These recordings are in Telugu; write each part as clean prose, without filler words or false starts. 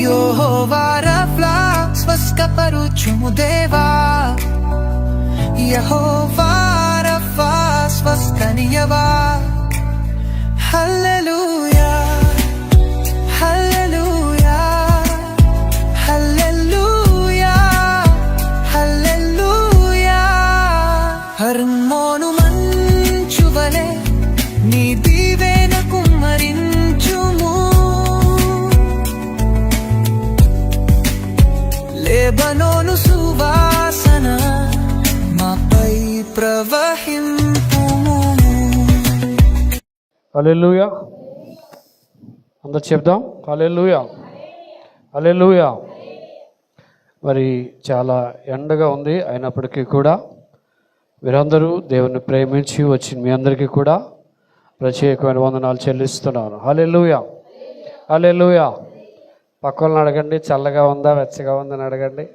యెహోవా రఫా స్వస్థపరచుము దేవా, యెహోవా రఫా స్వస్థనియవా. హల్లెలూయా హల్లెలూయా హల్లెలూయా హల్లెలూయా. హర్మోను మంచువలె నీ దీవెన కుమ్మరించుము, లెబనోను సువాసన మాపై ప్రవహింపుము. హల్లెలూయా. అందరూ చెప్దాం హల్లెలూయా హల్లెలూయా. మరి చాలా ఎండగా ఉంది, అయినప్పటికీ కూడా మీరందరూ దేవుని ప్రేమించి వచ్చిన మీ అందరికీ కూడా ప్రత్యేకమైన వందనాలు చెల్లిస్తున్నాను. హల్లెలూయా హల్లెలూయా. పక్కలను అడగండి, చల్లగా ఉందా వెచ్చగా ఉందని అడగండి.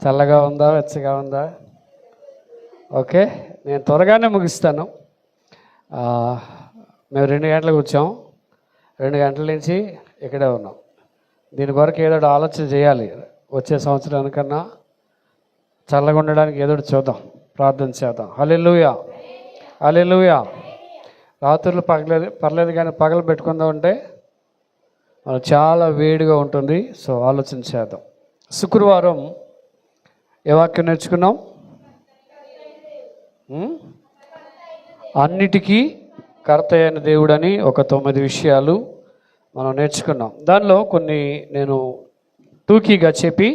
చల్లగా ఉందా వెచ్చగా ఉందా? ఓకే, నేను త్వరగానే ముగిస్తాను. మేము 2 గంటలకు వచ్చాం, 2 గంటల నుంచి ఇక్కడే ఉన్నాం. దీని కొరకు ఏదో ఆలోచన చేయాలి. వచ్చే సంవత్సరానికన్నా చల్లగా ఉండడానికి ఏదో చూద్దాం, ప్రార్థన చేద్దాం. హల్లెలూయా హల్లెలూయా. రాత్రులు పర్లేదు కానీ పగలు పెట్టుకుందాం అంటే మనకు చాలా వేడిగా ఉంటుంది. సో ఆలోచన చేద్దాం. శుక్రవారం ఏ వాక్యం నేర్చుకున్నాం? అన్నిటికీ కర్త అయిన దేవుడని ఒక 9 విషయాలు మనం నేర్చుకున్నాం. దానిలో కొన్ని నేను టూకీగా చెప్పి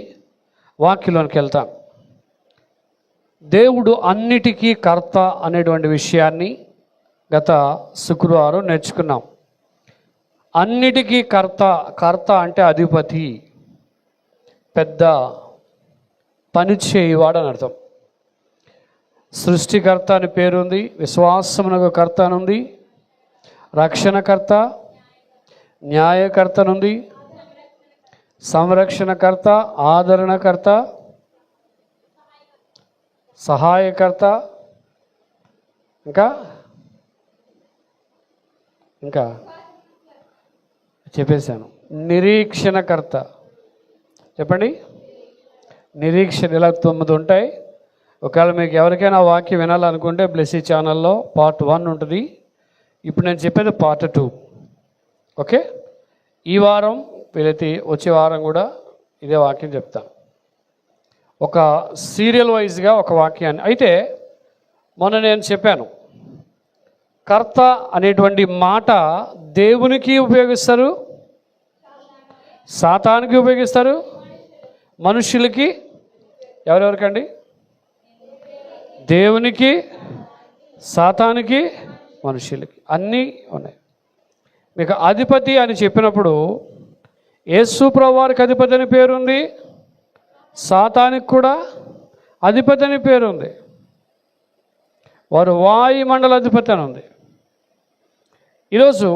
వాక్యంలోనికి వెళ్తాను. దేవుడు అన్నిటికీ కర్త అనేటువంటి విషయాన్ని గత శుక్రవారం నేర్చుకున్నాం. అన్నిటికీ కర్త అంటే అధిపతి, పెద్ద పని చేయువాడు అని అర్థం. సృష్టికర్త అని పేరుంది, విశ్వాసమునకు కర్త అని ఉంది, రక్షణకర్త, న్యాయకర్త నుండి, సంరక్షణకర్త, ఆదరణకర్త, సహాయకర్త, ఇంకా చెప్పేశాను, నిరీక్షణకర్త. చెప్పండి, నిరీక్షణ. ఇలా 9 ఉంటాయి. ఒకవేళ మీకు ఎవరికైనా వాక్యం వినాలనుకుంటే బ్లెస్సీ ఛానల్లో పార్ట్ 1 ఉంటుంది. ఇప్పుడు నేను చెప్పేది పార్ట్ 2. ఓకే, ఈ వారం వీలైతే వచ్చే వారం కూడా ఇదే వాక్యం చెప్తాను, ఒక సీరియల్ వైజ్గా ఒక వాక్యాన్ని. అయితే మొన్న నేను చెప్పాను, కర్త అనేటువంటి మాట దేవునికి ఉపయోగిస్తారు, సాతానికి ఉపయోగిస్తారు, మనుషులకి. ఎవరెవరికండి? దేవునికి, సాతానికి, మనుషులకి, అన్నీ ఉన్నాయి. మీకు అధిపతి అని చెప్పినప్పుడు యేసు ప్రభువారికి అధిపతి అని పేరుంది, సాతానికి కూడా అధిపతి అని పేరుంది. వారు వాయుమండల అధిపతి అని ఉంది. ఈరోజు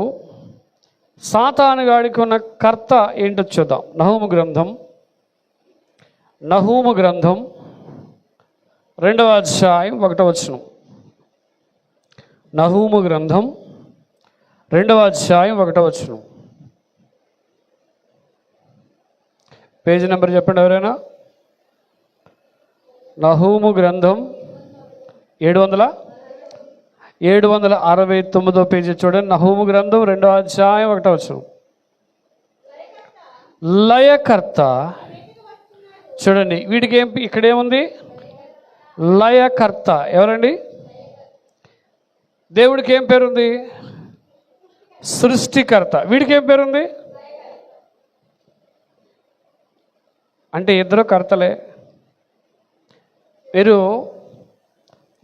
సాతాను గాడికి ఉన్న కర్త ఏంటో చూద్దాం. నహూము గ్రంథం 2వ అధ్యాయం 1వ వచనం. నహూము గ్రంథం 2వ అధ్యాయం 1వ వచనం. పేజీ నెంబర్ చెప్పండి ఎవరైనా. నహూము గ్రంథం 769వ పేజీ చూడండి. నహూము గ్రంథం 2వ అధ్యాయం 1వ వచనం. లయకర్త. చూడండి, వీడికి ఇక్కడేముంది? లయకర్త. ఎవరండి? దేవుడికి ఏం పేరుంది? సృష్టికర్త. వీడికి ఏం పేరుంది? అంటే ఇద్దరు కర్తలే. మీరు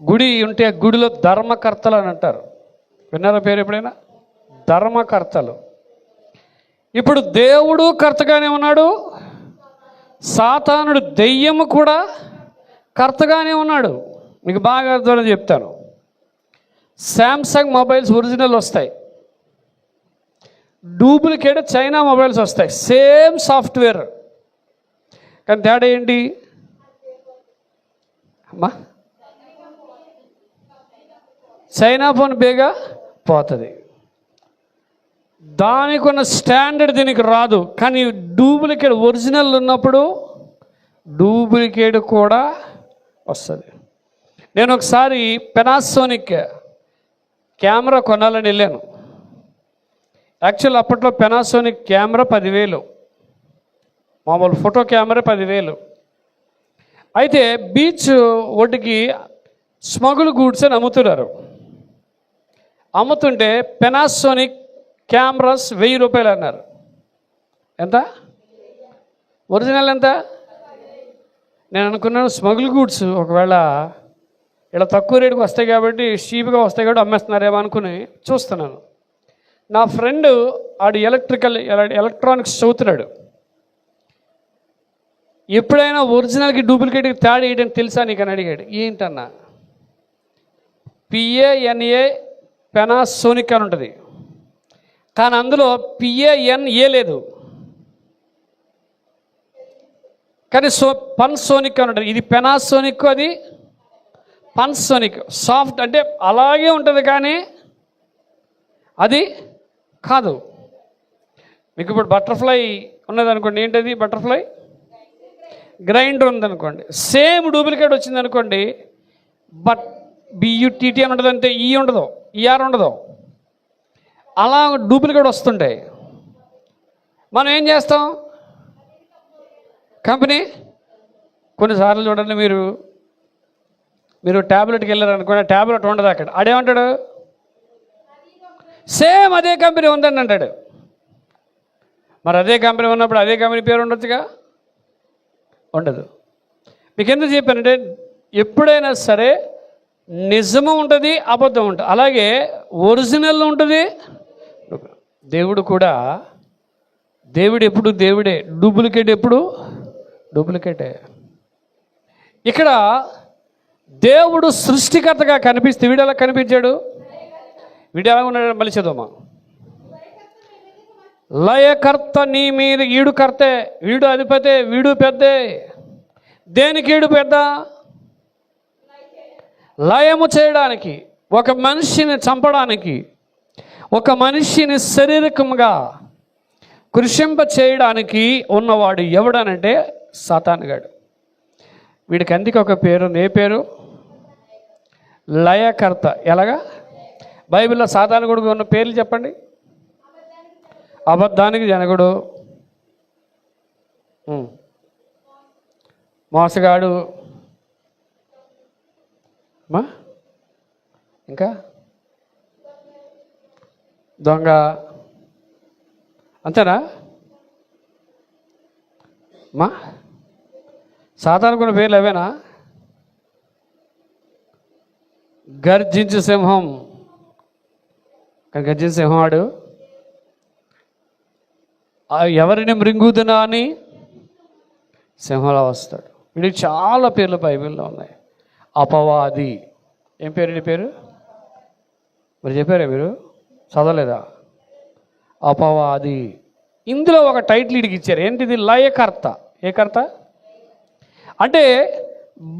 గుడి ఉంటే గుడిలో ధర్మకర్తలు అని అంటారు. విన్నారా పేరు ఎప్పుడైనా? ధర్మకర్తలు. ఇప్పుడు దేవుడు కర్తగానే ఉన్నాడు, సాతానుడు దెయ్యము కూడా కర్తగానే ఉన్నాడు. మీకు బాగా అర్థం చెప్తాను. శాంసంగ్ మొబైల్స్ ఒరిజినల్ వస్తాయి, డూప్లికేట్ చైనా మొబైల్స్ వస్తాయి, సేమ్ సాఫ్ట్వేర్. కానీ తేడా ఏంటి? అమ్మా చైనా ఫోన్ బేగా పోతుంది. దానికి ఉన్న స్టాండర్డ్ దీనికి రాదు. కానీ డూప్లికేట్ ఒరిజినల్ ఉన్నప్పుడు డూప్లికేట్ కూడా వస్తుంది. నేను ఒకసారి పెనాసోనిక్ కెమెరా కొనాలని వెళ్ళాను. యాక్చువల్ అప్పట్లో పెనాసోనిక్ కెమెరా 10,000, మామూలు ఫోటో కెమెరా 10,000. అయితే బీచ్ ఒడ్డుకి స్మగుల్ గూడ్స్ అని అమ్ముతుంటే పెనాసోనిక్ కెమెరాస్ 1,000 రూపాయలు అన్నారు. ఎంత? ఒరిజినల్ ఎంత? నేను అనుకున్నాను స్మగుల్ గూడ్స్ ఒకవేళ ఇలా తక్కువ రేటుకి వస్తాయి కాబట్టి, చీప్గా వస్తాయి కాబట్టి అమ్మేస్తున్నారేమో అనుకుని చూస్తున్నాను. నా ఫ్రెండ్ ఆడు ఎలక్ట్రానిక్స్ చదువుతున్నాడు. ఎప్పుడైనా ఒరిజినల్కి డూప్లికేట్కి తేడా వేయడం తెలుసా నీకు అని అడిగాడు. ఏంటన్నా? PANA పెనాసోనిక్ అని ఉంటుంది, కానీ అందులో PANA లేదు. కానీ పన్సోనిక్ అని ఉంటుంది. ఇది పెనాసోనిక్, అది పన్సోనిక్. సాఫ్ట్ అంటే అలాగే ఉంటుంది కానీ అది కాదు. మీకు ఇప్పుడు బటర్ఫ్లై ఉన్నదనుకోండి, ఏంటది బటర్ఫ్లై గ్రైండర్ ఉందనుకోండి, సేమ్ డూప్లికేట్ వచ్చిందనుకోండి, బట్ BUTT అని ఉంటుంది, అంతే. ఈ ఉండదు, ER ఉండదు. అలా డూప్లికేట్ వస్తుంటాయి. మనం ఏం చేస్తాం? కంపెనీ కొన్నిసార్లు చూడండి, మీరు ట్యాబ్లెట్కి వెళ్ళారు అనుకోండి, ట్యాబ్లెట్ ఉండదు అక్కడ. ఆడేమంటాడు? సేమ్ అదే కంపెనీ ఉందండి అంటాడు. మరి అదే కంపెనీ ఉన్నప్పుడు అదే కంపెనీ పేరు ఉండొచ్చుగా? ఉండదు. మీకు ఎందుకు చెప్పానంటే, ఎప్పుడైనా సరే నిజము ఉంటుంది, అబద్ధం ఉంటుంది. అలాగే ఒరిజినల్ ఉంటుంది. దేవుడు కూడా, దేవుడు ఎప్పుడు దేవుడే, డూప్లికేట్ ఎప్పుడు డూప్లికేటే. ఇక్కడ దేవుడు సృష్టికర్తగా కనిపిస్తే వీడు ఎలా కనిపించాడు? వీడు ఎలా ఉన్నాడు? మళ్ళీ చదువుమా. లయకర్త నీ మీద, ఈడు కర్తే, వీడు అధిపతే, వీడు పెద్దే. దేనికి ఈడు పెద్ద? లయము చేయడానికి, ఒక మనిషిని చంపడానికి, ఒక మనిషిని శారీరకంగా కృషింప చేయడానికి ఉన్నవాడు ఎవడనంటే సాతానుగాడు. వీడికి అందుకే ఒక పేరు. ఏ పేరు? లయకర్త. ఎలాగా? బైబిల్లో సాతానుగుడికి ఉన్న పేర్లు చెప్పండి. అబద్ధానికి జనకుడు, మోసగాడు, ఇంకా దొంగ, అంతేనా? సాధారణ పేర్లు అవేనా? గర్జించు సింహం. కానీ గర్జించు సింహం వాడు ఎవరిని మృంగుదునా అని సింహంలో వస్తాడు. వీడికి చాలా పేర్లు బైబిల్లో ఉన్నాయి. అపవాది. ఏం పేరు నీ పేరు? మరి చెప్పారా మీరు? చదవలేదా? అపవాది. ఇందులో ఒక టైటిల్ వీడికి ఇచ్చారు. ఏంటిది? లయకర్త. ఏ కర్త? అంటే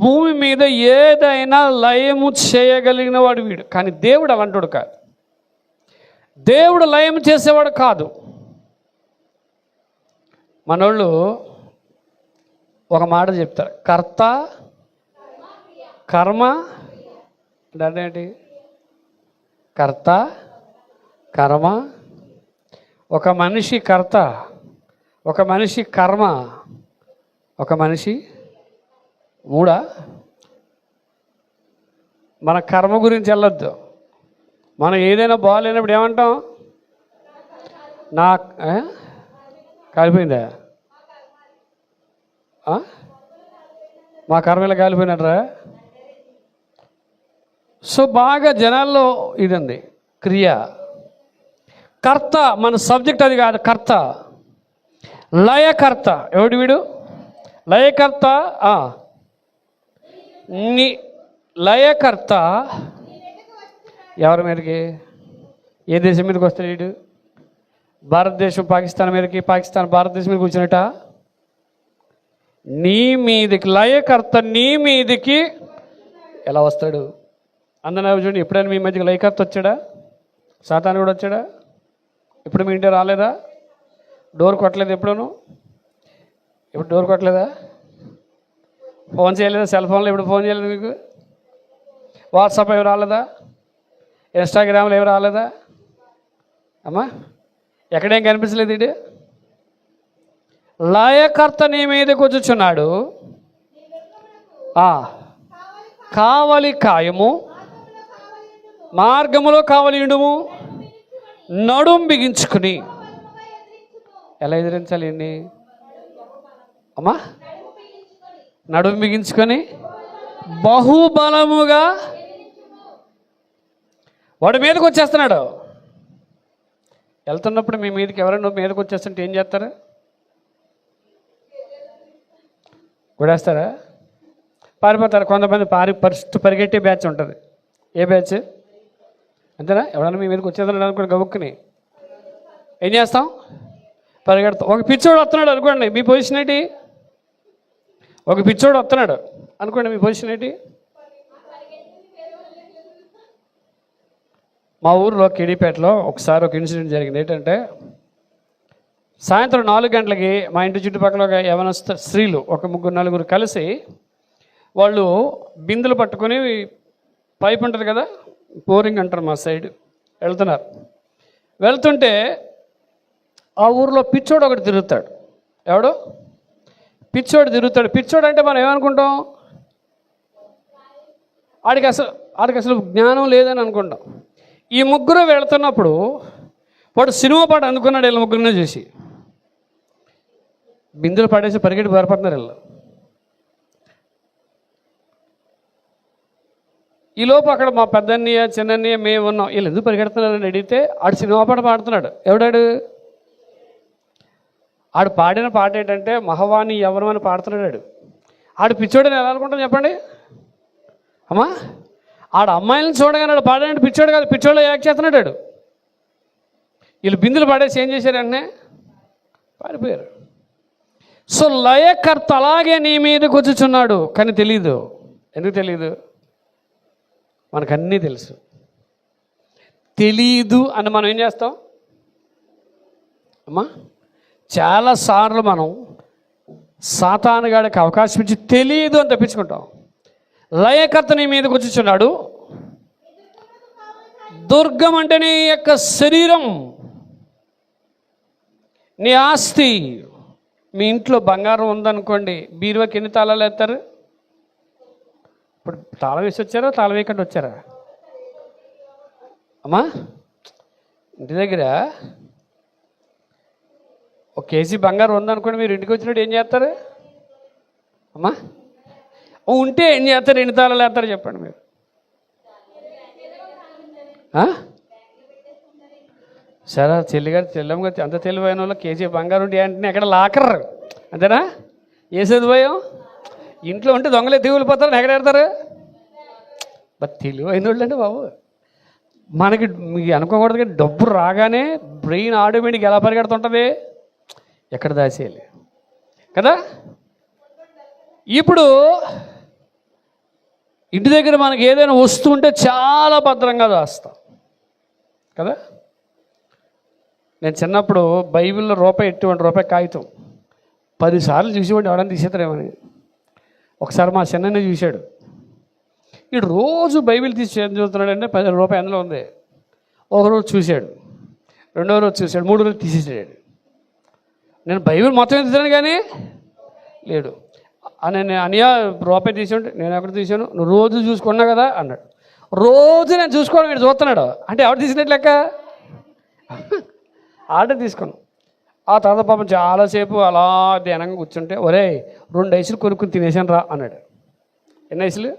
భూమి మీద ఏదైనా లయము చేయగలిగిన వాడు వీడు. కానీ దేవుడు అలాంటివాడు కాదు. దేవుడు లయం చేసేవాడు కాదు. మనోళ్ళు ఒక మాట చెప్తారు, కర్త కర్మ. అంటే ఏంటి? కర్త కర్మ. ఒక మనిషి కర్త, ఒక మనిషి కర్మ, ఒక మనిషి మూడా. మన కర్మ గురించి వెళ్ళొద్దు. మనం ఏదైనా బాగాలేనప్పుడు ఏమంటాం? నా కాలిపోయిందా? మా కర్మ ఇలా కాలిపోయినట్రా. సో బాగా జనాల్లో ఇది ఉంది క్రియ. కర్త మన సబ్జెక్ట్ అది కాదు. కర్త, లయకర్త. ఎవడు వీడు? లయకర్త. నీ లయకర్త ఎవరి మీదకి? ఏ దేశం మీదకి వస్తాడు వీడు? భారతదేశం పాకిస్తాన్ మీదకి, పాకిస్తాన్ భారతదేశం మీదకి వచ్చినట్ట. నీ మీదకి లయకర్త నీ మీదకి ఎలా వస్తాడు? అందరూ చూడండి, ఎప్పుడైనా మీ మధ్యకి లైకర్త వచ్చాడా? సాతాను కూడా వచ్చాడా? ఎప్పుడు మీ ఇంటి రాలేదా? డోర్ కొట్టలేదు ఎప్పుడూను? ఎప్పుడు డోర్ కొట్టలేదా? ఫోన్ చేయలేదా? సెల్ ఫోన్లో ఎప్పుడు ఫోన్ చేయలేదు మీకు? వాట్సాప్ ఏమి రాలేదా? ఇన్స్టాగ్రామ్లో ఏమి రాలేదా? అమ్మా, ఎక్కడేం కనిపించలేదు. ఇది లయకర్త నీ మీదకి వచ్చుచున్నాడు, కావలి కాయము, మార్గములో కావలి ఉండుము, నడుం బిగించుకుని. ఎలా ఎదిరించాలి అండి అమ్మా? నడుం బిగించుకొని బహుబలముగా. వాడి మీదకి వచ్చేస్తున్నాడు. వెళ్తున్నప్పుడు మీ మీదకి ఎవరైనా మీదకి వచ్చేస్తుంటే ఏం చేస్తారు? కొడేస్తారా? పారిపోతారు. కొంతమంది ఫస్ట్ పరిగెట్టే బ్యాచ్ ఉంటుంది. ఏ బ్యాచ్? అంతేనా? ఎవడన్నా మీ మీదకి వచ్చేస్తున్నాడు అనుకోండి, గబుక్కుని ఏం చేస్తాం? పరిగెడతాం. ఒక పిచ్చోడు వస్తున్నాడు అనుకోండి, మీ పొజిషన్ ఏంటి? ఒక పిచ్చోడు వస్తున్నాడు అనుకోండి, మీ పొజిషన్ ఏంటి? మా ఊరిలో కిడిపేటలో ఒకసారి ఒక ఇన్సిడెంట్ జరిగింది. ఏంటంటే, సాయంత్రం 4 గంటలకి మా ఇంటి చుట్టుపక్కల ఒక యవనస్థ స్త్రీలు ఒక 3-4 కలిసి వాళ్ళు బిందెలు పట్టుకొని, పైప్ ఉంటుంది కదా, పోరింగ్ అంటారు మా సైడ్, వెళ్తున్నారు. వెళ్తుంటే ఆ ఊరిలో పిచ్చోడు ఒకటి తిరుగుతాడు. ఎవడు? పిచ్చోడు తిరుగుతాడు. పిచ్చోడు అంటే మనం ఏమనుకుంటాం? ఆడికి అసలు జ్ఞానం లేదని అనుకుంటాం. ఈ ముగ్గురు వెళుతున్నప్పుడు వాడు సినిమా పాట అనుకున్నాడు. వీళ్ళ ముగ్గురునే చూసి బిందులు పడేసి పరిగెట్టి పారిపోతున్నారు వీళ్ళు. ఈలోపు అక్కడ మా పెద్దన్నయ్య, చిన్నన్నయ్య, మేము ఉన్నాం. వీళ్ళు ఎందుకు పరిగెడుతున్నారని అడిగితే ఆడు సినిమా పాట పాడుతున్నాడు. ఎవడాడు? ఆడు పాడిన పాట ఏంటంటే మహవాణి యవ్వనం అని పాడుతున్నాడు. ఆడు పిచ్చోడని ఎలా అనుకుంటాం చెప్పండి అమ్మా? ఆడు అమ్మాయిలను చూడగానే ఆడు పాడాడు పిచ్చోడు కాదు, పిచ్చోళ్ళు యాక్ట్ చేస్తున్నాడు. వీళ్ళు బిందులు పాడేసి ఏం చేశారు? వెంటనే పారిపోయారు. సో లయకర్త అలాగే నీ మీదకి వచ్చుచున్నాడు, కానీ తెలీదు. ఎందుకు తెలీదు? మనకన్నీ తెలుసు. తెలీదు అని మనం ఏం చేస్తాం అమ్మా? చాలాసార్లు మనం సాతానుగాడికి అవకాశం ఇచ్చి తెలీదు అని తప్పించుకుంటాం. లయకర్త నీ మీదకి వచ్చుచున్నాడు. దుర్గం అంటే నీ యొక్క శరీరం, నీ ఆస్తి. మీ ఇంట్లో బంగారం ఉందనుకోండి, బీరువాకి ఎన్ని తాళాలు వేస్తారు? ఇప్పుడు తాళం వేసి వచ్చారా, తాళం వేయకుండా వచ్చారా అమ్మా? ఇంటి దగ్గర 1 కేజీ బంగారం ఉందనుకోండి, మీరు ఇంటికి వచ్చినట్టు ఏం చేస్తారు అమ్మా? ఉంటే ఏం చేస్తారు? ఎన్ని తాళాలు వేస్తారు చెప్పండి మీరు? సరే, చెల్లిగారు చెల్లెమ్మగా అంత తెలివైన వాళ్ళు కేజీ బంగారం ఉంటే అంటే ఎక్కడ లాకర్, అంతేనా? వేసేది భయం. ఇంట్లో ఉంటే దొంగలే దిగులిపోతారు, ఎక్కడ పెడతారు? బట్ తెలివైన వాళ్ళు అంటే బాబు, మనకి మీకు అనుకోకూడదు కానీ డబ్బు రాగానే బ్రెయిన్ ఆటోమేటిక్ ఎలా పరిగెడుతుంటుంది? ఎక్కడ దాచేయాలి కదా? ఇప్పుడు ఇంటి దగ్గర మనకి ఏదైనా వస్తుంటే చాలా భద్రంగా దాస్తాం కదా. నేను చిన్నప్పుడు బైబిల్లో ₹1 కాగితం 10 సార్లు చూసేవాడిని, ఎవడని తీసేస్తారేమని. ఒకసారి మా చిన్ననే చూశాడు. ఇటు రోజు బైబిల్ తీసి చదువుతున్నాడంటే ₹10 అందులో ఉంది. ఒకరోజు చూశాడు, 2వ రోజు చూశాడు, 3వ రోజు తీసేసాడు. నేను బైబిల్ మొత్తం ఎత్తుతాను కానీ లేడు. నేను అనియా ₹1 తీసాడు. నేను ఎక్కడ తీసాను? నువ్వు రోజు చూసుకున్నా కదా అన్నాడు. రోజు నేను చూసుకోవడం వీడు చూస్తున్నాడు అంటే ఎవరు తీసినట్టు లెక్క? ఆర్డర్ తీసుకున్నాను. ఆ తర్వాత పాపం చాలాసేపు అలా ధ్యానంగా కూర్చుంటే, ఒరే 2 ఐస్లు కొనుక్కుని తినేసాను రా అన్నాడు. ఎన్ని ఐస్లు?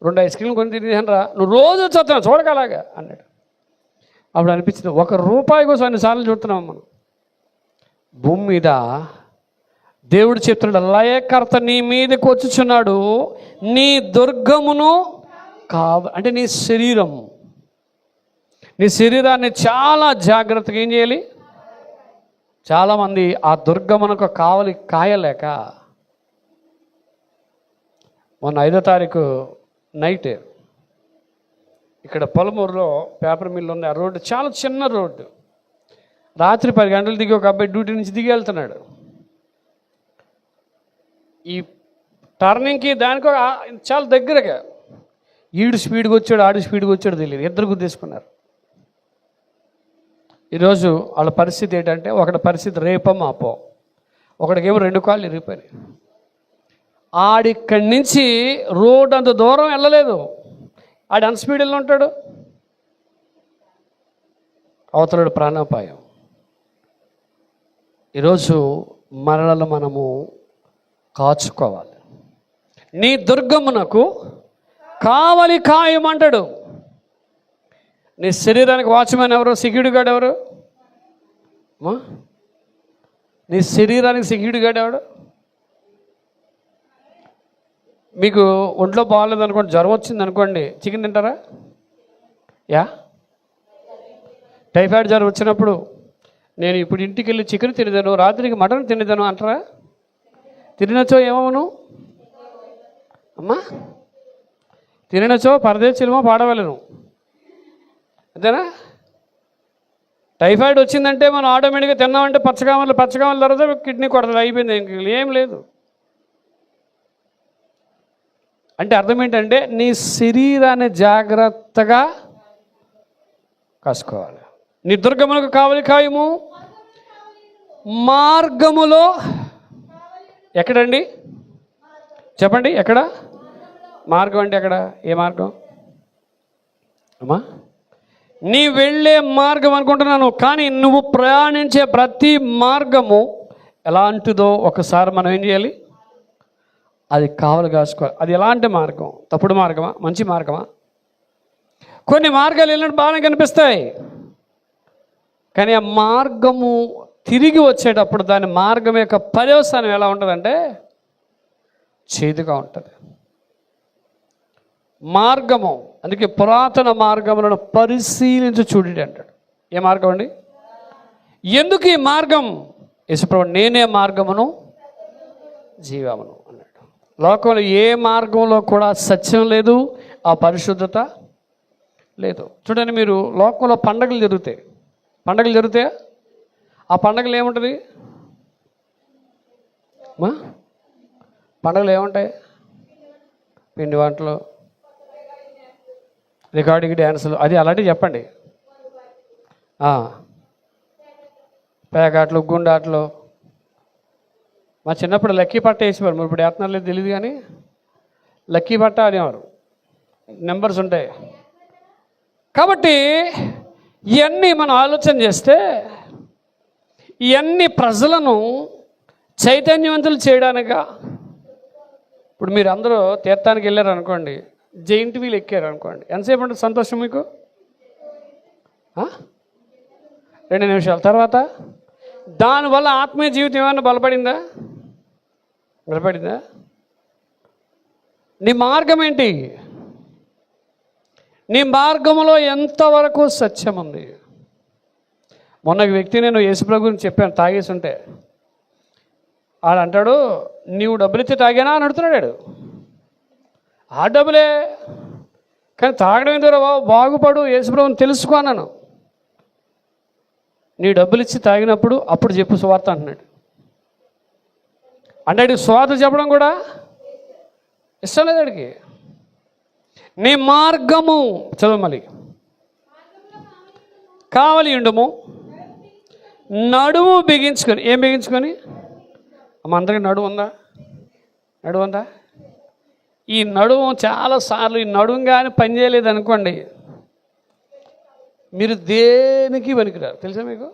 2 ఐస్ క్రీమ్లు కొని తినేసాను రా. నువ్వు రోజు చూస్తున్నావు చూడగలాగా అన్నాడు. అప్పుడు అనిపించింది, ₹1 కోసం అన్నిసార్లు చూస్తున్నాం మనం. భూమి మీద దేవుడు చెప్తున్నాడు, లయకర్త నీ మీదకి వచ్చుచున్నాడు, నీ దుర్గమును అంటే నీ శరీరం, నీ శరీరాన్ని చాలా జాగ్రత్తగా ఏం చేయాలి? చాలామంది ఆ దుర్గమునకు కావలి కాయలేక, మొన్న 5వ తారీఖు నైట్ ఇక్కడ పొలమూరులో పేపర్ మిల్ ఉంది. ఆ రోడ్డు చాలా చిన్న రోడ్డు. రాత్రి 10 గంటలు దిగి ఒక అబ్బాయి డ్యూటీ నుంచి దిగి వెళ్తున్నాడు. ఈ టర్నింగ్కి దానికి చాలా దగ్గరగా ఈడు స్పీడ్గా వచ్చాడు, ఆడు స్పీడ్గా వచ్చాడు తెలియదు. ఇద్దరు గుద్దేసుకున్నారు. ఈరోజు వాళ్ళ పరిస్థితి ఏంటంటే, ఒకటి పరిస్థితి రేపో మాపో, ఒకడికేమో 2 కాళ్ళు ఇరిగిపోయినాయి. ఆడిక్కడి నుంచి రోడ్ అంత దూరం వెళ్ళలేదు, ఆడి అన్స్పీడ్ వెళ్ళి ఉంటాడు, అవతలడు ప్రాణాపాయం. ఈరోజు మరణాలు మనము కాచుకోవాలి. నీ దుర్గమునకు కావలి కాయమంటాడు. నీ శరీరానికి వాచ్మెన్ ఎవరు? సెక్యూరిటీ గార్డ్ ఎవరు? నీ శరీరానికి సెక్యూరిటీ గార్డ్ ఎవడు? మీకు ఒంట్లో బాగాలేదు అనుకోండి, జ్వరం వచ్చింది అనుకోండి, చికెన్ తింటారా? టైఫాయిడ్ జ్వరం వచ్చినప్పుడు నేను ఇప్పుడు ఇంటికి వెళ్ళి చికెన్ తినేదాను, రాత్రికి మటన్ తినేదాను అంటారా? తినచో ఏమవును అమ్మా? తినచో పరదేశమో పాడవలను, అంతేనా? టైఫాయిడ్ వచ్చిందంటే మనం ఆటోమేటిక్గా తిన్నామంటే పచ్చకామలు తర్వాత కిడ్నీ కొడుతుంది, అయిపోయింది, ఇంక ఏం లేదు. అంటే అర్థం ఏంటంటే నీ శరీరాన్ని జాగ్రత్తగా కాసుకోవాలి. నీ దుర్గమునకు కావలి కాయము, మార్గములో ఎక్కడండి చెప్పండి? ఎక్కడ మార్గం అంటే ఎక్కడ? ఏ మార్గం అమ్మా? నీ వెళ్ళే మార్గం అనుకుంటున్నాను, కానీ నువ్వు ప్రయాణించే ప్రతి మార్గము ఎలాంటిదో ఒకసారి మనం ఏం చేయాలి? అది కావలి కాసుకోవాలి. అది ఎలాంటి మార్గం? తప్పుడు మార్గమా, మంచి మార్గమా? కొన్ని మార్గాలు వెళ్ళినట్టు బాగానే కనిపిస్తాయి, కానీ ఆ మార్గము తిరిగి వచ్చేటప్పుడు దాని మార్గం యొక్క పర్యవసానం ఎలా ఉంటుందంటే చేదుగా ఉంటుంది. మార్గము, అందుకే పురాతన మార్గములను పరిశీలించి చూడండి అంటాడు. ఏ మార్గం అండి? ఎందుకు ఈ మార్గం? యేసుప్రభువు నేనే మార్గమును జీవమును అన్నాడు. లోకంలో ఏ మార్గంలో కూడా సత్యం లేదు, ఆ పరిశుద్ధత లేదు. చూడండి, మీరు లోకంలో పండగలు జరుగుతాయి, ఆ పండగలు ఏముంటుంది? పండగలు ఏముంటాయి? పిండి వంటలు, రికార్డింగ్ డ్యాన్సులు, అది అలాంటివి చెప్పండి. పేకాట్లు, గుండాట్లు. మా చిన్నప్పుడు లక్కీ పట్ట వేసేవారు, మరి ఇప్పుడు వేస్తున్నారు లేదు తెలియదు, కానీ లక్కీ పట్ట అనేవారు, నెంబర్స్ ఉంటాయి. కాబట్టి ఇవన్నీ మనం ఆలోచన చేస్తే ఇవన్నీ ప్రజలను చైతన్యవంతులు చేయడానికా? ఇప్పుడు మీరు అందరూ తీర్థానికి వెళ్ళారు అనుకోండి, జైంట్ వీల్ ఎక్కారు అనుకోండి, ఎంతసేపు ఉంటుంది సంతోషం మీకు? 2 నిమిషాల తర్వాత దానివల్ల ఆత్మీయ జీవితం ఏమైనా బలపడిందా? నీ మార్గం ఏంటి? నీ మార్గంలో ఎంతవరకు సత్యం ఉంది? మొన్న వ్యక్తి నేను యేసుప్రభు గురించి చెప్పాను, తాగేసి ఉంటే వాడు అంటాడు, నీవు డబ్బులు ఇచ్చి తాగానా అని అడుగుతున్నాడు. ఆ డబ్బులే, కానీ తాగడం ఎందుకు బాబు, బాగుపడు, యేసుప్రభుని తెలుసుకో అన్నాను. నీ డబ్బులు ఇచ్చి తాగినప్పుడు అప్పుడు చెప్పు సువార్త అంటున్నాడు. అంటే సువార్త చెప్పడం కూడా ఇష్టం లేదు వాడికి. నీ మార్గము చదువు మళ్ళీ, కావలి ఉండుము, నడుము బిగించుకొని. ఏం బిగించుకొని అమ్మ? అందరికీ నడుము ఉందా? ఈ నడుము చాలాసార్లు, ఈ నడుము కానీ పనిచేయలేదు అనుకోండి, మీరు దేనికి పనికిరారు. తెలుసా మీకు?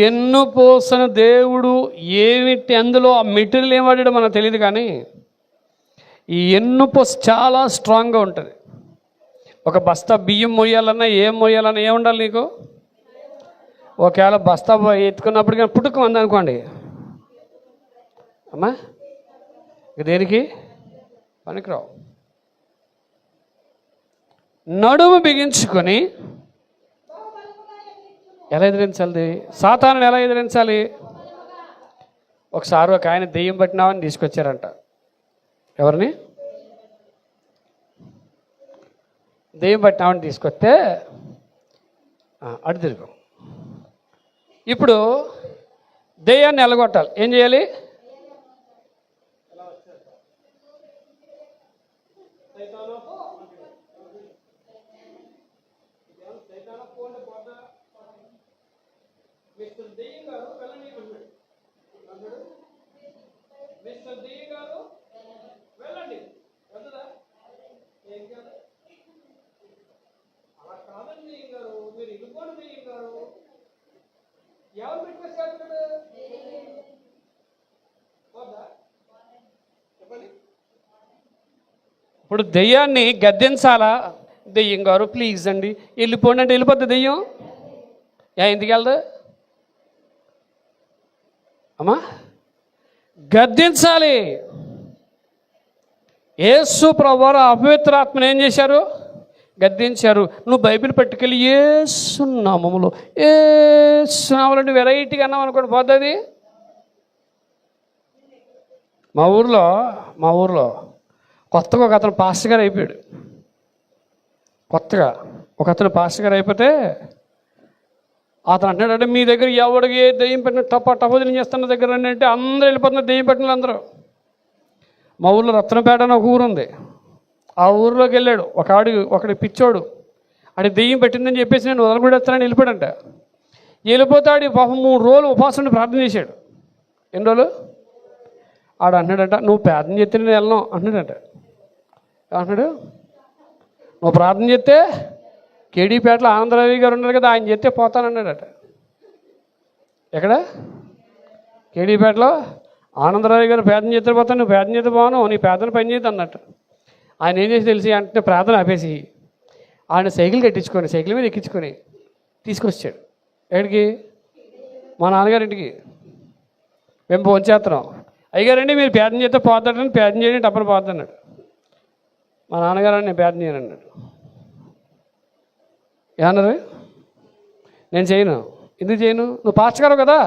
ఎన్ను పోసన దేవుడు ఏమిటి అందులో ఆ మెటీరియల్ ఏం వాడాడో మనకు తెలియదు, కానీ ఈ ఎన్నుపోస చాలా స్ట్రాంగ్గా ఉంటుంది. ఒక బస్తా బియ్యం మొయ్యాలన్నా ఏం మొయ్యాలన్నా ఏం ఉండాలి నీకు? ఒకవేళ బస్తా ఎత్తుకున్నప్పుడు కానీ పుట్టుకు అందనుకోండి అమ్మా, దేనికి పనికిరావు. నడుము బిగించుకొని ఎలా ఎదిరించాలి? సాతానుని ఎలా ఎదిరించాలి? ఒకసారి ఒక ఆయన దెయ్యం పట్టినామని తీసుకొచ్చారంట. ఎవరిని? దెయ్యం పట్టినామని తీసుకొస్తే అటు తిరుగు. ఇప్పుడు దెయ్యాన్ని ఎలగొట్టాలి. ఏం చేయాలి? ఇప్పుడు దెయ్యాన్ని గద్దించాలా? దెయ్యం గారు ప్లీజ్ అండి వెళ్ళిపోండి అంటే వెళ్ళిపోద్ది దెయ్యం? ఎందుకు వెళ్దా అమ్మా? గద్దించాలి. యేసు ప్రభువారు అపవిత్రాత్మను ఏం చేశారు? గద్దించారు. నువ్వు బైబిల్ పట్టుకెళ్ళి యేసు నామములో యేసు నామములు వెరైటీగా అన్నావు అనుకోండి, పోతుంది. మా ఊర్లో కొత్తగా ఒక అతను పాస్టర్ గారు అయిపోయాడు. కొత్తగా ఒక అతను పాస్టర్ గారు అయిపోతే అతను అంటున్నాడంటే, మీ దగ్గర ఎవడికి ఏ దెయ్యం పెట్టిన టపదిని చేస్తున్న దగ్గర అంటే అందరూ వెళ్ళిపోతున్నారు దెయ్యం పెట్టిన అందరూ. మా ఊళ్ళో రత్నపేట అని ఒక ఊరు ఉంది. ఆ ఊరిలోకి వెళ్ళాడు ఒకడి పిచ్చోడు. ఆడి దెయ్యం పెట్టిందని చెప్పేసి నేను వదలగొడేస్తానని వెళ్ళిపోయాడంట. వెళ్ళిపోతాడు. పాపం 3 రోజులు ఉపవాసం ప్రార్థన చేశాడు. ఎన్ని రోజులు? ఆడు అంటున్నాడంట, నువ్వు ప్రార్థన చేస్తే నేను వెళ్ళను అంటున్నాడంట. అంటున్నాడు, నువ్వు ప్రార్థన చేస్తే కేడీపేటలో ఆనందరావి గారు ఉన్నారు కదా, ఆయన చేస్తే పోతానన్నాడట. ఎక్కడ? కేడీపేటలో ఆనందరావి గారు ప్రార్థన చేస్తే పోతాను, నువ్వు ప్రార్థన చేస్తే పోను, నీ ప్రార్థన పని చేద్దాం అన్నట్టు. ఆయన ఏం చేసి తెలిసి అంటే ప్రార్థన ఆపేసి ఆయన సైకిల్ మీద ఎక్కించుకొని తీసుకొచ్చాడు. ఎక్కడికి? మా నాన్నగారింటికి. మేము భోంచేస్తున్నాం. అయ్యగారండి మీరు ప్రార్థన చేస్తే పోతాడని, ప్రార్థన చేయండి టప్పని పోతాడు. మా నాన్నగారు నేను ప్రార్థన చేయను అన్నాడు. ఏమన్నారు? నేను చేయను. ఎందుకు చేయను? నువ్వు పాస్టర్ గారు కదా,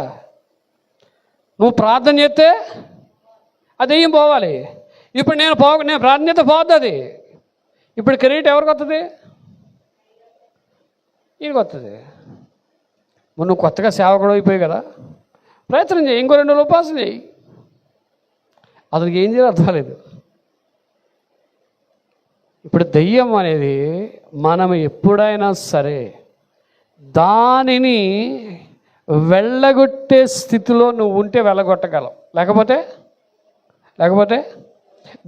నువ్వు ప్రార్థన చేస్తే అది ఏం పోవాలి. ఇప్పుడు నేను ప్రార్థన చేస్తే పోద్ది అది. ఇప్పుడు కిరీట్ ఎవరికి వస్తుంది? ఈయనకి వస్తుంది. నువ్వు కొత్తగా సేవకుడు అయిపోయి కదా, ప్రయత్నం చేయి, ఇంకో 2 రోజులు ఉపాసన చేయి. అతనికి ఏం చేయాలో అర్థం లేదు. ఇప్పుడు దెయ్యం అనేది మనం ఎప్పుడైనా సరే దానిని వెళ్ళగొట్టే స్థితిలో నువ్వు ఉంటే వెళ్ళగొట్టగలవు. లేకపోతే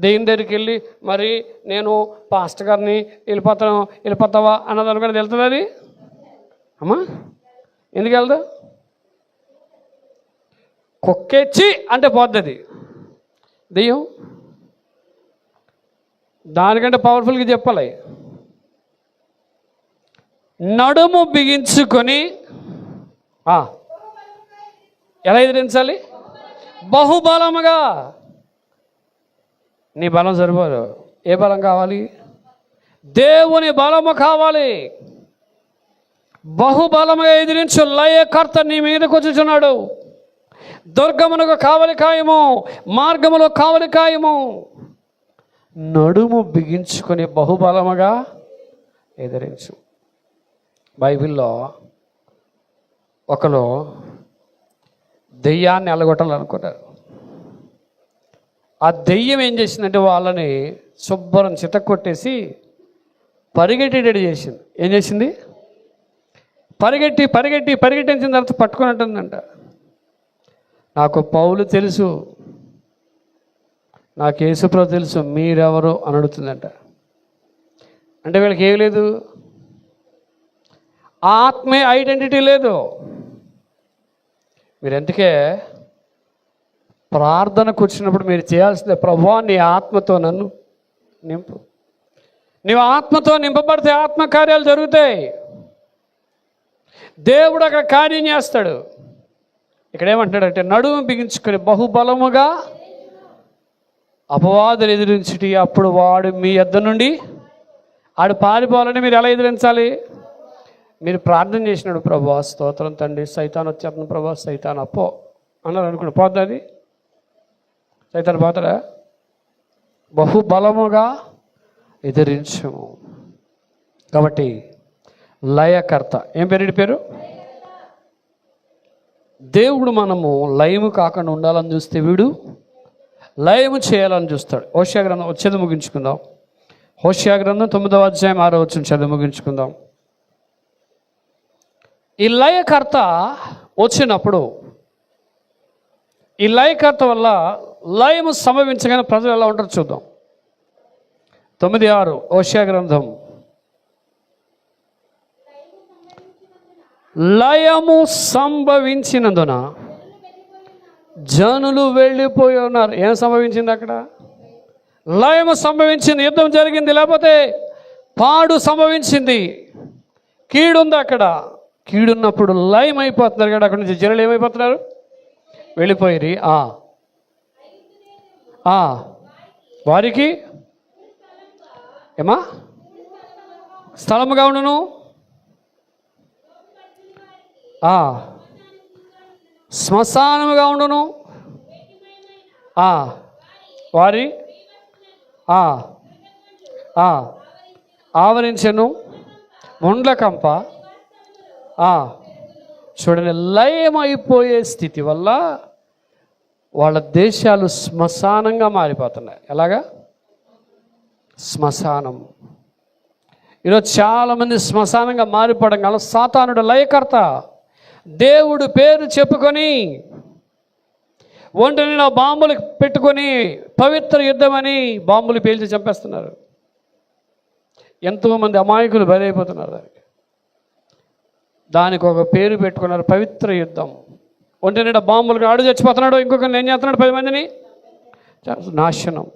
దెయ్యం దగ్గరికి వెళ్ళి మరి నేను పాస్టర్ గారిని వెళ్ళిపోతావా అన్నది అనుకుని వెళ్తుంది అది. అమ్మా ఎందుకు వెళ్దా? కుక్కెచ్చి అంటే పోద్ది దెయ్యం. దానికంటే పవర్ఫుల్గా చెప్పాలి. నడుము బిగించుకొని ఎలా ఎదిరించాలి? బహుబలముగా. నీ బలం సరిపోదు. ఏ బలం కావాలి? దేవుని బలము కావాలి. బహుబలముగా ఎదిరించు. లయకర్త నీ మీదకు వచ్చుచున్నాడు. దుర్గమునకు కావలి కాయము, మార్గములో కావలి కాయము. నడుము బిగించుకొని బహుబలముగా ఎదిరించు. బైబిల్లో ఒకరు దెయ్యాన్ని ఎలగొట్టాలనుకున్నారు. ఆ దెయ్యం ఏం చేసిందంటే వాళ్ళని శుభ్రం చితక్కొట్టేసి పరిగెట్టేటట్టు చేసింది. ఏం చేసింది? పరిగెట్టించిన తర్వాత పట్టుకున్నట్టుందంట. నాకు పౌలు తెలుసు, నాకు యేసుప్రభు తెలుసు, మీరెవరు అని అడుగుతుందంట. అంటే వీళ్ళకి ఏం లేదు, ఆత్మే ఐడెంటిటీ లేదు. మీరు ఎందుకే ప్రార్థనకు వచ్చినప్పుడు మీరు చేయాల్సిందే, ప్రభువా నీ ఆత్మతో నన్ను నింపు. నీవు ఆత్మతో నింపబడితే ఆత్మకార్యాలు జరుగుతాయి. దేవుడు అక్కడ కార్యం చేస్తాడు. ఇక్కడ ఏమంటాడంటే నడుము బిగించుకొని బహుబలముగా అపవాదులు ఎదిరించుటి, అప్పుడు వాడు మీ యొద్ద నుండి ఆడు పారిపోవాలని మీరు ఎలా ఎదిరించాలి? మీరు ప్రార్థన చేసినాడు, ప్రభువా స్తోత్రం తండ్రి, సైతాన్ వచ్చేస్తుంది ప్రభువా, సైతాన్ అప్పో అన్నారు అనుకోండి, పోతుంది అది. సైతాన్ పోతాడా? బహుబలముగా ఎదిరించము. కాబట్టి లయకర్త. ఏం పేరు వీడి పేరు? దేవుడు మనము లయము కాకుండా ఉండాలని చూస్తే వీడు లయము చేయాలని చూస్తాడు. హోషేయ గ్రంథం చదువు ముగించుకుందాం. హోషేయ గ్రంథం 9వ అధ్యాయం 6వ వచనం చదువు ముగించుకుందాం. ఈ లయకర్త వచ్చినప్పుడు, ఈ లయకర్త వల్ల లయము సంభవించగానే ప్రజలు ఎలా ఉంటారో చూద్దాం. 9:6 హోషేయ గ్రంథం. లయము సంభవించినందున జనులు వెళ్ళిపోయి ఉన్నారు. ఏం సంభవించింది అక్కడ? లయము సంభవించింది, యుద్ధం జరిగింది, లేకపోతే పాడు సంభవించింది, కీడుంది. అక్కడ కీడున్నప్పుడు లయం అయిపోతున్నారు కదా, అక్కడ నుంచి జనులు ఏమైపోతున్నారు? వెళ్ళిపోయి వారికి ఏమా స్థలముగా ఉండును, శ్మశానముగా ఉండును, వారి ఆవరించెను ముండ్లకంప. చూడండి, లయమైపోయే స్థితి వల్ల వాళ్ళ దేశాలు శ్మశానంగా మారిపోతున్నాయి. ఎలాగా? శ్మశానం. ఈరోజు చాలామంది శ్మశానంగా మారిపోవడం వల్ల సాతానుడు లయకర్త. దేవుడు పేరు చెప్పుకొని ఒంటి నిండా బాంబులు పెట్టుకొని పవిత్ర యుద్ధమని బాంబులు పేల్చి చంపేస్తున్నారు. ఎంతోమంది అమాయకులు బలైపోతున్నారు. దానికి ఒక పేరు పెట్టుకున్నారు, పవిత్ర యుద్ధం. ఒంటి నిండా బాంబులు ఆడు చచ్చిపోతున్నాడు, ఇంకొకరిని ఏం చేస్తున్నాడు? 10 మందిని నాశనం.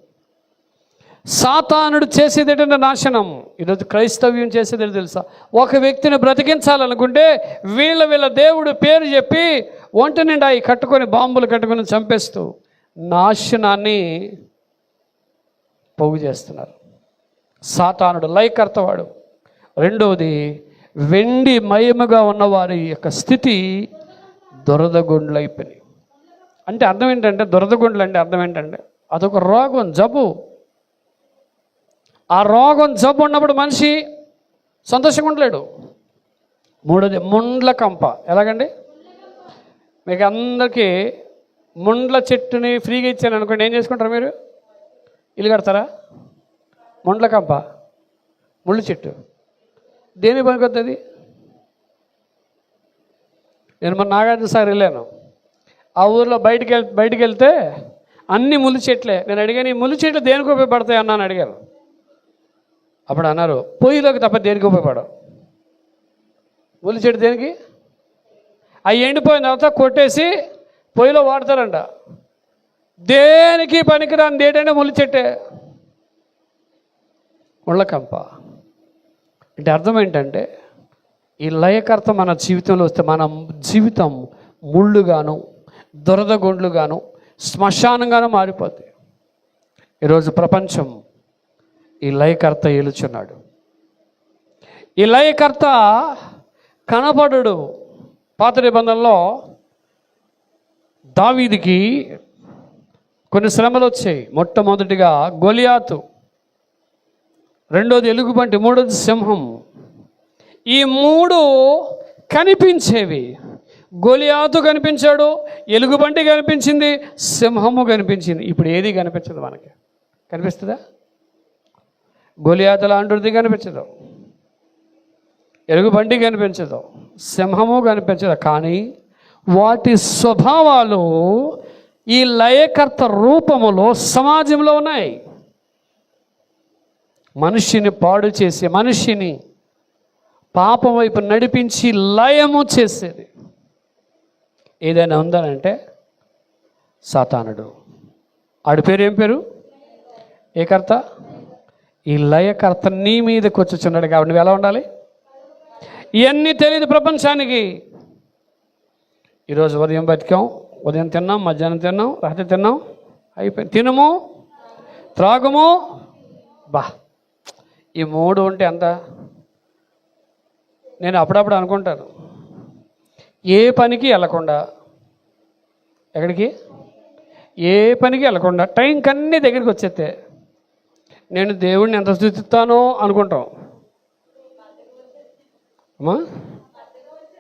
సాతానుడు చేసేది ఏంటంటే నాశనం. ఈరోజు క్రైస్తవ్యం చేసేది ఏంటో తెలుసా? ఒక వ్యక్తిని బ్రతికించాలనుకుంటే వీళ్ళ దేవుడు పేరు చెప్పి ఒంటి నిండా కట్టుకొని బాంబులు కట్టుకొని చంపేస్తూ నాశనాన్ని పోగు చేస్తున్నారు. సాతానుడు లయకర్త వాడు. రెండవది, వెండి మయముగా ఉన్నవారి యొక్క స్థితి దురదగుండ్లు అయిపోయినాయి. అంటే అర్థం ఏంటంటే, దురదగుండ్లు అంటే అర్థం ఏంటంటే అదొక రోగం, జబ్బు. ఆ రోగం జబ్బు ఉన్నప్పుడు మనిషి సంతోషంగా ఉండలేడు. మూడోది ముండ్ల కంప. ఎలాగండి? మీకు అందరికీ ముండ్ల చెట్టుని ఫ్రీగా ఇచ్చాను అనుకోండి, ఏం చేసుకుంటారు మీరు? ఇల్లు కడతారా? ముండ్ల కంప, ముళ్ళు చెట్టు దేని పనికొస్తుంది? నేను మన నాగార్జున సాగర్ వెళ్ళాను. ఆ ఊర్లో బయటికి వెళ్తే అన్ని ముళ్ళు చెట్లే. నేను అడిగాను, ఈ ముళ్ళు చెట్లు దేనికి ఉపయోగపడతాయి అన్నాను, అడిగాను. అప్పుడు అన్నారు, పొయ్యిలోకి తప్ప దేనికి ఉపయోగపడవు. ముళ్ళు చెట్టు దేనికి? అవి ఎండిపోయిన తర్వాత కొట్టేసి పొయ్యిలో వాడతారంట. దేనికి పనికిరాని ఏంటంటే ముళ్ళు చెట్టే, ముళ్ళకంప. అంటే అర్థం ఏంటంటే, ఈ లయకర్త మన జీవితంలో వస్తే మన జీవితం ముళ్ళుగాను దురదగొండ్లుగాను శ్మశానంగాను మారిపోద్ది. ఈరోజు ప్రపంచం ఈ లయకర్త ఏలుచున్నాడు. ఈ లయకర్త కనపడడు. పాత నిబంధనలో దావీదుకి కొన్ని శ్రమలు వచ్చాయి. మొట్టమొదటిగా గొలియాతు, రెండోది ఎలుగుబంటి, మూడోది సింహం. ఈ మూడు కనిపించేవి. గొలియాతు కనిపించాడు, ఎలుగుబంటి కనిపించింది, సింహము కనిపించింది. ఇప్పుడు ఏది కనిపించదు మనకి. కనిపిస్తుందా? గొలియాతు లాంటిది కనిపించదు, ఎలుగుబంటి కనిపించదు, సింహము కనిపించదు. కానీ వాటి స్వభావాలు ఈ లయకర్త రూపములో సమాజంలో ఉన్నాయి. మనిషిని పాడు చేసి, మనిషిని పాపం వైపు నడిపించి లయము చేసేది ఏదైనా ఉందనంటే సాతానుడు. ఆడి పేరు ఏం పేరు? ఏ కర్త? ఈ లయకర్త నీ మీదకి వచ్చుచున్నాడు. కాబట్టి నువ్వు ఎలా ఉండాలి? ఇవన్నీ తెలియదు ప్రపంచానికి. ఈరోజు ఉదయం బతికాం, ఉదయం తిన్నాం, మధ్యాహ్నం తిన్నాం, రాత్రి తిన్నాం, అయిపోయింది. తినము, త్రాగము, ఈ మూడు ఉంటే ఎంత? నేను అప్పుడప్పుడు అనుకుంటాను, ఏ పనికి వెళ్ళకుండా, ఎక్కడికి ఏ పనికి వెళ్ళకుండా టైంకి అన్నీ దగ్గరికి వచ్చేస్తే నేను దేవుడిని ఎంత స్తుతిస్తానో అనుకుంటాం. అమ్మా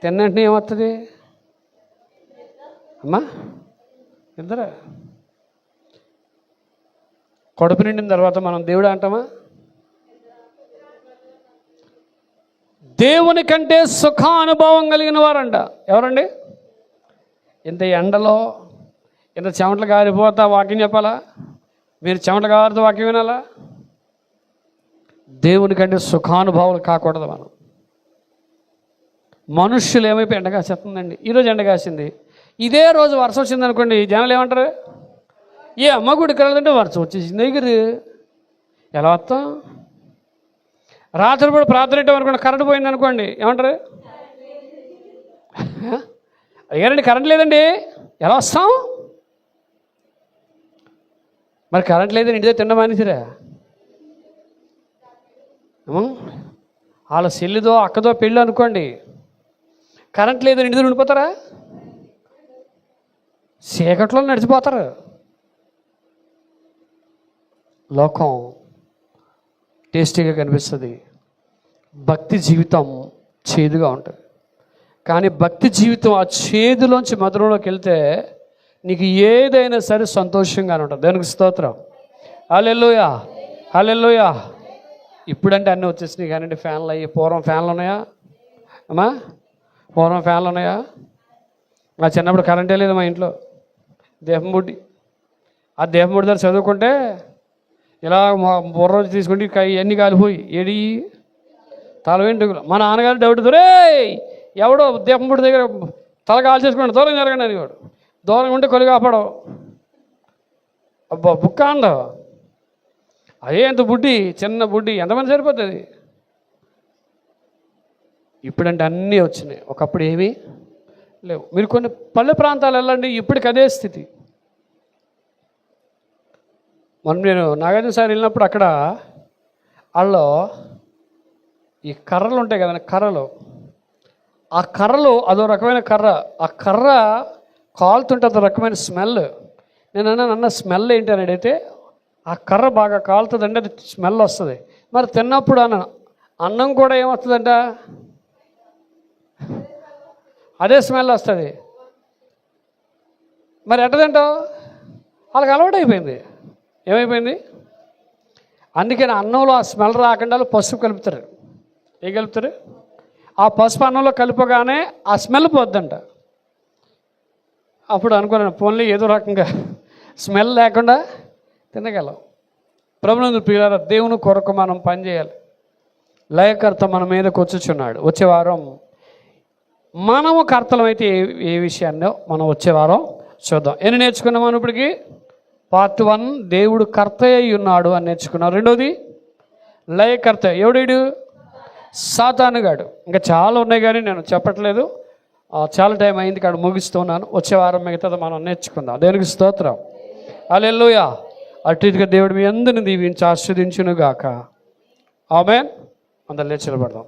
తిన్నంటే ఏమవుతుంది అమ్మా? నిద్ర. కడుపు నిండిన తర్వాత మనం దేవుడు అంటామా? దేవుని కంటే సుఖానుభవం కలిగిన వారంట. ఎవరండి? ఇంత ఎండలో ఇంత చెమటలు కారిపోతా వాక్యం చెప్పాలా? మీరు చెమటలు కారుతూ వాక్యం వినాలా? దేవుని కంటే సుఖానుభవాలు కాకూడదు మనం. మనుష్యులు ఏమైపోయి ఎండ కాసేస్తుందండి. ఈరోజు ఎండ కాసింది, ఇదే రోజు వర్షం వచ్చింది అనుకోండి, జనాలు ఏమంటారు? ఏ అమ్మ గుడికి వెళ్ళదంటే వర్షం వచ్చేసింది దగ్గర ఎలా వస్తాం? రాత్రి కూడా ప్రార్థన అనుకోండి, కరెంట్ పోయింది అనుకోండి, ఏమంటారు? అయ్యారండి కరెంట్ లేదండి, ఎలా వస్తాం? మరి కరెంట్ లేదని ఇంటి దగ్గర తినడం మానేసిరా? వాళ్ళ చెల్లిదో అక్కదో పెళ్ళి అనుకోండి, కరెంట్ లేదని ఇంటి దగ్గర ఉండిపోతారా? చీకట్లో నడిచిపోతారు. లోకం టేస్టీగా కనిపిస్తుంది, భక్తి జీవితం చేదుగా ఉంటుంది. కానీ భక్తి జీవితం ఆ చేదులోంచి మధురంలోకి వెళ్తే నీకు ఏదైనా సరే సంతోషంగానే ఉంటుంది. దానికి స్తోత్రం. హల్లెలూయా, హల్లెలూయా. ఇప్పుడంటే అన్నీ వచ్చేసినాయి కానీ ఫ్యాన్లు అయ్యి, పూర్వం ఫ్యాన్లు ఉన్నాయా అమ్మా? పూర్వం ఫ్యాన్లు ఉన్నాయా? మా చిన్నప్పుడు కరెంటే లేదు మా ఇంట్లో. దీపంబుడ్డి, ఆ దీపంబుడ్డి దగ్గర చదువుకుంటే ఇలా బుర్ర తీసుకుంటే ఇవన్నీ కాలిపోయి ఏడి తల వెంట్రుకలు. మా నాన్నగారు డౌట్, రే ఎవడో దీపంబుడ్డి దగ్గర తల కాల్ చేసుకోండి, దూరం జరగండి అని. వాడు దూరంగా ఉంటే కొలి కాపాడవు. అబ్బా బుక్క అందవు. అదే ఎంత బుడ్డి, చిన్న బుడ్డి, ఎంతమంది సరిపోతుంది? ఇప్పుడంటే అన్నీ వచ్చినాయి, ఒకప్పుడు ఏమీ లేవు. మీరు కొన్ని పల్లె ప్రాంతాలు వెళ్ళండి, ఇప్పటికి అదే స్థితి. మొన్న నేను నాగార్జున సార్ వెళ్ళినప్పుడు అక్కడ వాళ్ళు ఈ కర్రలు ఉంటాయి కదండి, కర్రలు, ఆ కర్రలు అదో రకమైన కర్ర, ఆ కర్ర కాలుతుంటే అదో రకమైన స్మెల్. నేను అన్న స్మెల్ ఏంటి అని అడిగితే, ఆ కర్ర బాగా కాలుతుందండి, అది స్మెల్ వస్తుంది. మరి తిన్నప్పుడు అన్నం కూడా ఏమొస్తుందంట? అదే స్మెల్ వస్తుంది. మరి ఎట్ట తింటావు? వాళ్ళకి అలవాటు అయిపోయింది. ఏమైపోయింది? అందుకని అన్నంలో ఆ స్మెల్ రాకుండా పసుపు కలుపుతారు. ఏం కలుపుతారు? ఆ పసుపు అన్నంలో కలుపుగానే ఆ స్మెల్ పోద్దంట. అప్పుడు అనుకున్నాను, పోన్లీ ఏదో రకంగా స్మెల్ లేకుండా తినగలం. ప్రభునందు ప్రియులారా, దేవుని కొరకు మనం పనిచేయాలి. లయకర్త మన మీదకి వచ్చుచున్నాడు. వచ్చే వారం మనము కర్తలమైతే ఏ విషయాన్నో మనం వచ్చే వారం చూద్దాం. ఎన్ని నేర్చుకున్నాం మనం ఇప్పటికి? పార్ట్ 1 దేవుడు కర్త అయి ఉన్నాడు అని నేర్చుకున్నాం. రెండోది లయకర్త. ఎవడు? సాతానుగాడు. ఇంకా చాలా ఉన్నాయి కానీ నేను చెప్పట్లేదు, చాలా టైం అయింది కాదు, ముగిస్తున్నాను. వచ్చే వారం మిగతాది మనం నేర్చుకుందాం. దేనికి స్తోత్రం. హల్లెలూయా. అటు ఇటుగా దేవుడు మీ అందరిని దీవించి ఆశీర్వదించును గాక. ఆమేన్. అందరు లేచి నిలబడదాం.